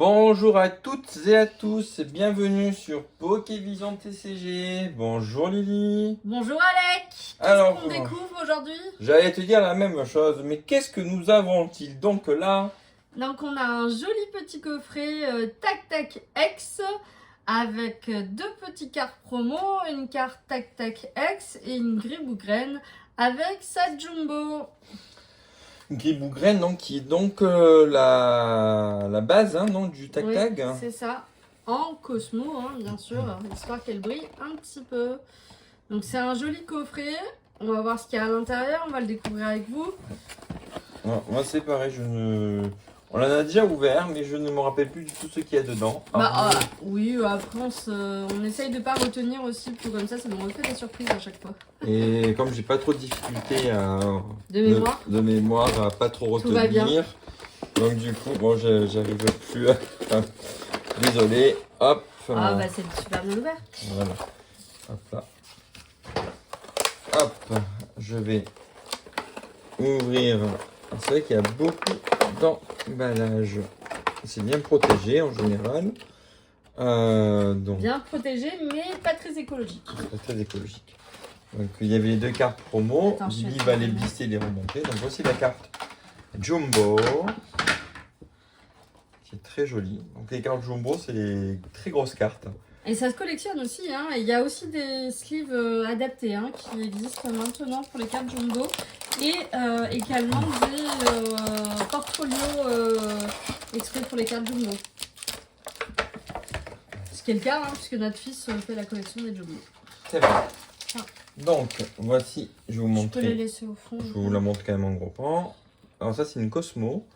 Bonjour à toutes et à tous, bienvenue sur Pokévision TCG. Bonjour Lily. Bonjour Alec. Alors, Qu'est-ce qu'on découvre aujourd'hui? J'allais te dire la même chose, mais qu'est-ce que nous avons-ils donc là? Donc on a un joli petit coffret Tac Tac X avec deux petites cartes promo, une carte Tac Tac X et une Gribougraine avec sa Jumbo. Gribougraine, donc, qui est donc la base non, du Oui, tac-tag. c'est ça. En Cosmo, bien sûr, histoire qu'elle brille un petit peu. Donc c'est un joli coffret. On va voir ce qu'il y a à l'intérieur, on va le découvrir avec vous. Moi c'est pareil, on en a déjà ouvert, mais je ne me rappelle plus du tout ce qu'il y a dedans. Oui, après on essaye de pas retenir aussi, pour comme ça me refait des surprises à chaque fois. Et comme j'ai pas trop de difficultés de mémoire à pas trop Tout va bien. retenir, donc du coup, bon, j'arrive plus à... Désolé, hop. Ah bah c'est super bien ouvert. Voilà, hop là. Hop, je vais ouvrir. C'est vrai qu'il y a beaucoup d'emballage. C'est bien protégé en général. Donc, Bien protégé, mais pas très écologique. pas très écologique. Donc il y avait les deux cartes promo. Attends, Lily va les glisser et les remonter. Donc voici la carte Jumbo. Qui est très jolie. Donc les cartes Jumbo, c'est les très grosses cartes. Et ça se collectionne aussi, et il y a aussi des sleeves adaptés qui existent maintenant pour les cartes Jumbo. Et également des portfolios exprès pour les cartes Jumbo. Ce qui est le cas, puisque notre fils fait la collection des Jumbo. C'est vrai. Ah. Donc voici, je vais vous montrer. Je peux les laisser au fond. Je vous la montre quand même en gros plan. Alors ça c'est une Cosmo.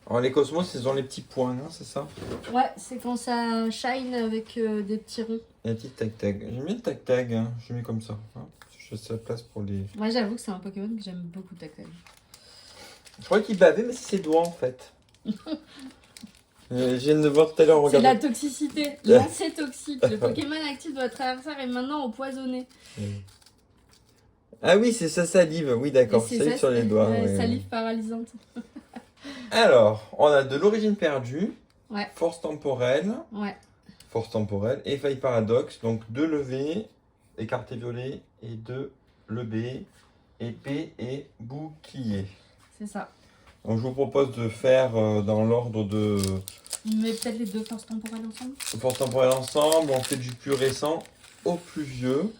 Alors les Cosmos, ce sont les petits points, c'est ça? Ouais, c'est quand ça shine avec des petits ronds. Et un petit tac-tag. J'aime bien le tac-tag, je mets comme ça. Je laisse la place pour les... Moi j'avoue que c'est un Pokémon que j'aime beaucoup, Tac-Tac. Je crois qu'il bavait, mais c'est ses doigts en fait. Je viens de voir tout à l'heure, C'est regarde. la toxicité. Lancé toxique. Le Pokémon actif de votre adversaire est maintenant empoisonné. Ah oui, c'est sa salive. Oui, d'accord. Salive sur les doigts. Salive paralysante. Alors, on a de l'origine perdue. Ouais. Force temporelle. Ouais. Force temporelle. Et faille paradoxe. Donc 2 levées, écarté violet. Et 2 levées, épée et bouclier. C'est ça. Donc je vous propose de faire dans l'ordre de... On met peut-être les deux forces temporelles ensemble. Force temporelle ensemble. On fait du plus récent au plus vieux.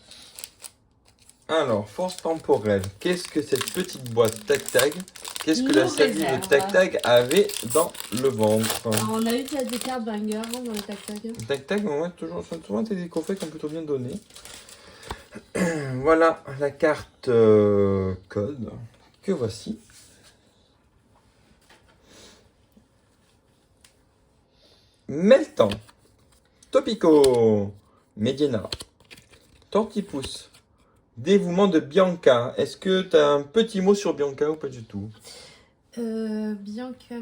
Alors, force temporelle. Qu'est-ce que cette petite boîte tac-tag? Qu'est-ce que la salive de tac-tag avait dans le ventre? Alors, on a eu déjà des cartes banger dans les tac-tag. Tac-tag, on a souvent des coffrets qui ont plutôt bien donné. Voilà la carte code que voici. Meltan, Topico, Mediana, Tortipousse, dévouement de Bianca. Est-ce que tu as un petit mot sur Bianca ou pas du tout? Bianca,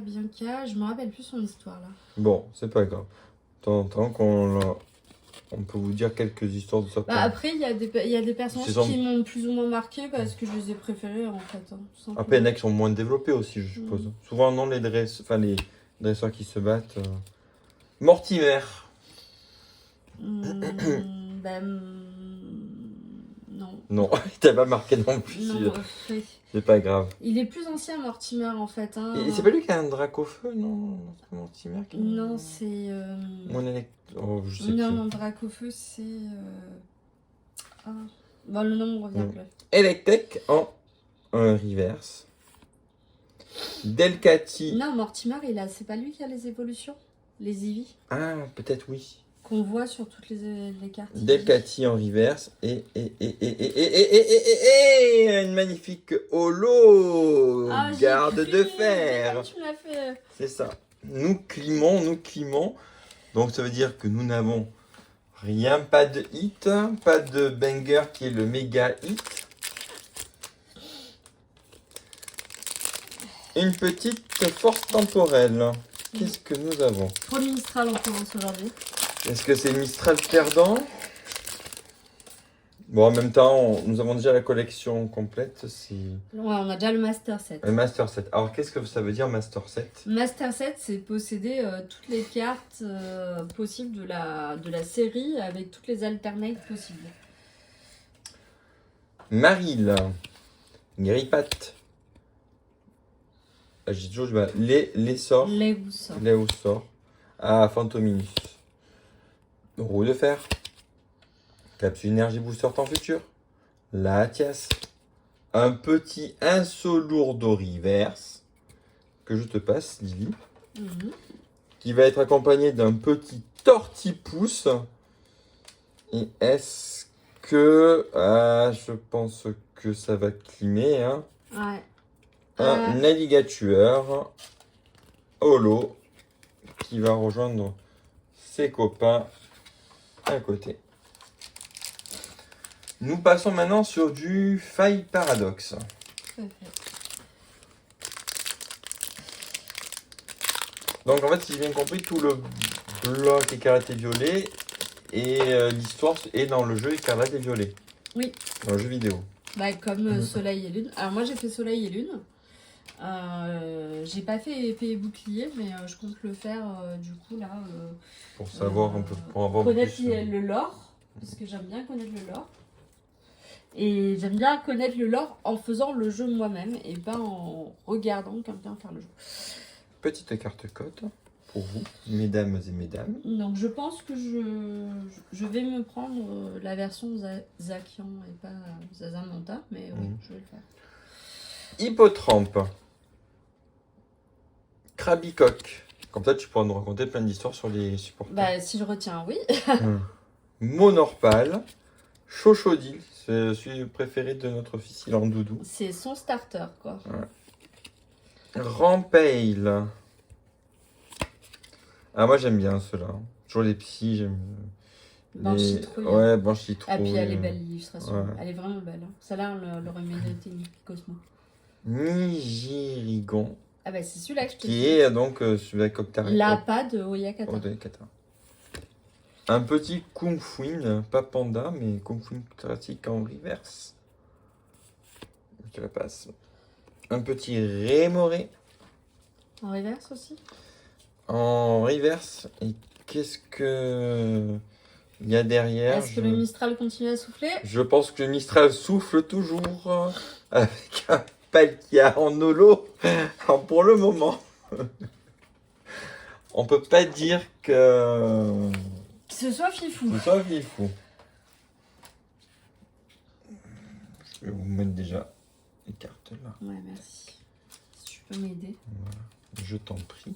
je me rappelle plus son histoire là. Bon, c'est pas grave. Tant qu'on on peut vous dire quelques histoires de ça. Après, il y a des personnages qui m'ont plus ou moins marqué parce que je les ai préférés en fait. Après, il y en a qui sont moins développés aussi, je suppose. Souvent, non, les dresseurs qui se battent. Mortimer. Non. Non, il t'a pas marqué non plus. Non, c'est pas grave. Il est plus ancien, Mortimer, en fait. Et c'est pas lui qui a un drac au feu, non? C'est pas Mortimer qui... Non, c'est... je sais non, mon drac au feu, c'est... Bon, le nom me revient plus. Electek en reverse. Delcati. Non, Mortimer, c'est pas lui qui a les évolutions? Les Eevee? Ah, peut-être oui. Qu'on voit sur toutes les cartes. Delcati en reverse et une magnifique holo garde de fer. Tu m'as fait. C'est ça. Nous climons. Donc ça veut dire que nous n'avons rien, pas de hit, pas de banger qui est le méga hit. Une petite force temporelle. Qu'est-ce que nous avons? Trop de Mistral en commence aujourd'hui. Est-ce que c'est Mistral perdant? Bon, en même temps, nous avons déjà la collection complète. C'est Ouais, on a déjà le Master Set. le Master Set. Alors, qu'est-ce que ça veut dire Master Set? Master Set, c'est posséder toutes les cartes possibles de la série avec toutes les alternates possibles. Maril, Grippat. J'ai toujours du mal. Les sorts. Les Les sorts. Ah, Phantominus. Roue de fer. Capsule énergie booster temps futur. Latias. Un petit Insolourdo reverse. Que je te passe, Lily. Mhm. Qui va être accompagné d'un petit tortipousse. Et est-ce que... Ah, je pense que ça va climer, hein. Ouais. Un navigateur holo qui va rejoindre ses copains à côté. Nous passons maintenant sur du Faille Paradoxe. Tout à fait. Donc en fait, si j'ai bien compris, tout le bloc écarlate et violet et l'histoire est dans le jeu écarlate et violet. Oui. Dans le jeu vidéo. Bah, comme Soleil et Lune. Alors moi j'ai fait Soleil et Lune. J'ai pas fait épée et bouclier, mais je compte le faire du coup là. Pour savoir un peu, pour avoir Connaître plus. le lore, parce que j'aime bien connaître le lore. Et j'aime bien connaître le lore en faisant le jeu moi-même et pas en regardant quelqu'un faire le jeu. Petite carte code pour vous, mesdames et mesdames. Donc je pense que je vais me prendre la version Zakian et pas Zazamanta, mais oui, je vais le faire. Hippotrampe. Krabicoque. Comme ça, tu pourras nous raconter plein d'histoires sur les supporters. Bah, si je retiens, oui. Monorpal. Chochodil. C'est celui préféré de notre fils, il est en doudou. C'est son starter, quoi. Ouais. Rampail. Ah, moi j'aime bien ceux-là. Toujours les petits, j'aime. Blanche citrouille. Ouais, blanche citrouille. Ah, puis elle est belle, l'illustration. Ouais. Elle est vraiment belle. Hein. Celle-là, on l'aurait mérité une Cosmo. Nigirigon. Ah, bah, c'est celui-là que je te dis. Qui est donc celui avec Octari. L'APA de Oyakata. Un petit Kung Fuin, pas panda, mais Kung Fuin classique en reverse. Je la passe. Un petit Rémoré. En reverse aussi. En reverse. Et qu'est-ce que il y a derrière? Est-ce que le Mistral continue à souffler? Je pense que le Mistral souffle toujours avec un Palkia en holo. Alors, pour le moment, on peut pas dire que ce soit fifou. ce soit fifou. Je vais vous mettre déjà les cartes là. Ouais, merci. Si tu peux m'aider. Voilà. Je t'en prie.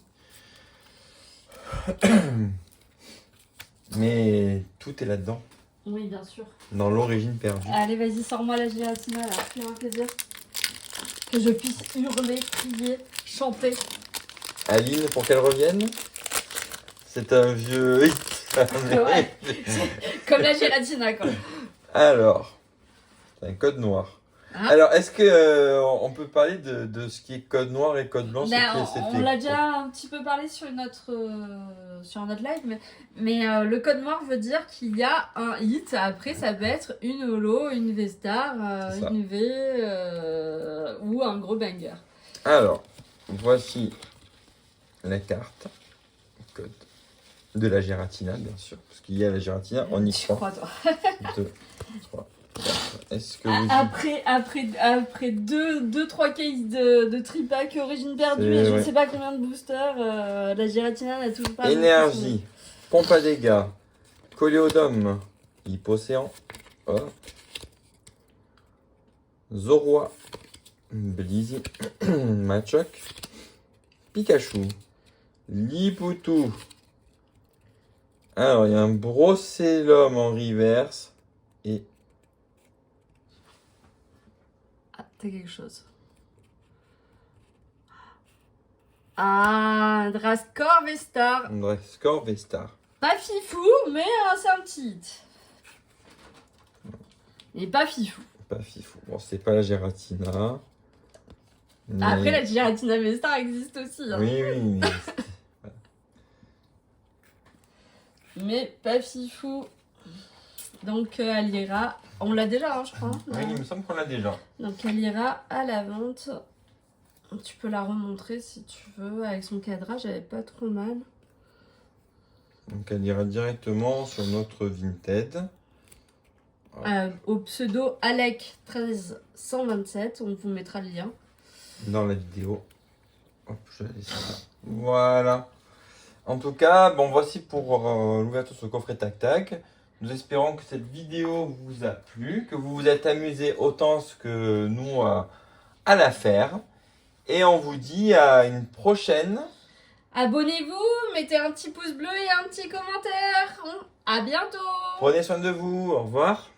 Mais tout est là-dedans. Oui, bien sûr. Dans l'origine perdue. Allez, vas-y, sors-moi la gélatina là. Fais-moi plaisir. Que je puisse hurler, crier, chanter. Aline, pour qu'elle revienne. C'est un vieux hit. Ouais. Comme la gélatina, quoi. Alors, c'est un code noir. Hein? Alors, est-ce que on peut parler de ce qui est code noir et code blanc? Ben, on l'a déjà un petit peu parlé sur notre live, mais le code noir veut dire qu'il y a un hit. Après, ça peut être une holo, une V-Star, une V ou un gros banger. Alors, voici la carte code de la Giratina, bien sûr, parce qu'il y a la Giratina, on y croit. Crois, toi. 2, 3, 4. Est-ce que vous Après 2-3 cases de tripack origine perdue et je ne sais pas combien de boosters, la gélatina n'a toujours pas... Énergie, pompe à dégâts, Coléodome, Hypocéan, Zorua, Blizzy, Machoc, Pikachu, Liputu. Alors, il y a un Brossellum en reverse et... Ah, t'as quelque chose. Ah, un Drascore V-Star. Score V-Star. Pas fifou, mais c'est un petit hit. Et pas fifou. Pas fifou. Bon, c'est pas la Giratina. Mais... Après, la Giratina V-Star existe aussi. Hein. Oui, mais... Mais pas fifou. Donc, elle ira On l'a déjà, hein, je crois. Oui, il me semble qu'on l'a déjà. Donc elle ira à la vente. Tu peux la remontrer si tu veux. Avec son cadrage, elle est pas trop mal. Donc elle ira directement sur notre Vinted. Au pseudo Alec 13127. On vous mettra le lien. Dans la vidéo. Hop, je vais laisser là. Voilà. En tout cas, bon, voici pour l'ouverture de ce coffret Tac Tac. Nous espérons que cette vidéo vous a plu, que vous vous êtes amusé autant que nous à la faire. Et on vous dit à une prochaine. Abonnez-vous, mettez un petit pouce bleu et un petit commentaire. À bientôt. Prenez soin de vous. Au revoir.